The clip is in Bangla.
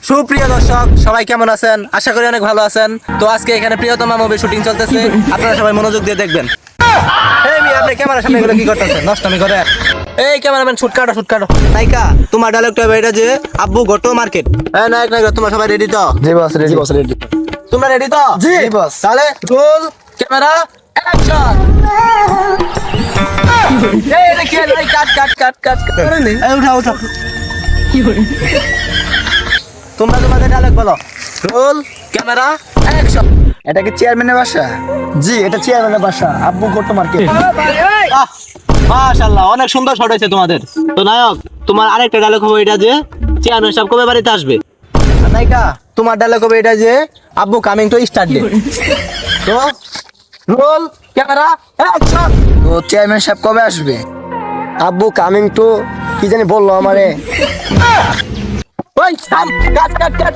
সুপ্রিয় দর্শক সবাই কেমন আছেন? আশা করি অনেক ভালো আছেন। তো আজকে এখানে প্রিয়তমা মুভি শুটিং চলতেছে, আপনারা সবাই মনোযোগ দিয়ে দেখবেন। এই মিয়া, আপনি ক্যামেরার সামনে এগুলো কি করতেছেন? নষ্টমি করে। এই ক্যামেরাম্যান, শুট কাটো। নায়িকা, তোমার ডায়লগটা হবে এটা যে আব্বু গটো মার্কেট। এই নায়ক নায়িকা, তোমরা সবাই রেডি তো? জি বস রেডি। তোমরা রেডি তো? জি বস। তাহলে রোল ক্যামেরা অ্যাকশন। এই দেখি, এই কাট। এই উঠা। তোমরা তোমাদের ডায়লগ বলো। Roll camera action. এটা কি চেয়ারম্যানের বাসা? জি, এটা চেয়ারম্যানের বাসা। আব্বু গটো মার্কেট। মাশাআল্লাহ, অনেক সুন্দর শট হয়েছে তোমাদের। তো নায়ক, তোমার আরেকটা ডায়লগ হবে এটা যে চেয়ারম্যান সাহেব কবে বাড়িতে আসবে। আর নায়িকা, তোমার ডায়লগ হবে এটা যে আব্বু কামিং টু স্টার্ট ডে। তো রোল ক্যামেরা অ্যাকশন। তো চেয়ারম্যান সাহেব কবে আসবে? আব্বু কামিং টু কি জানি বললো আমারে। ওই কাট।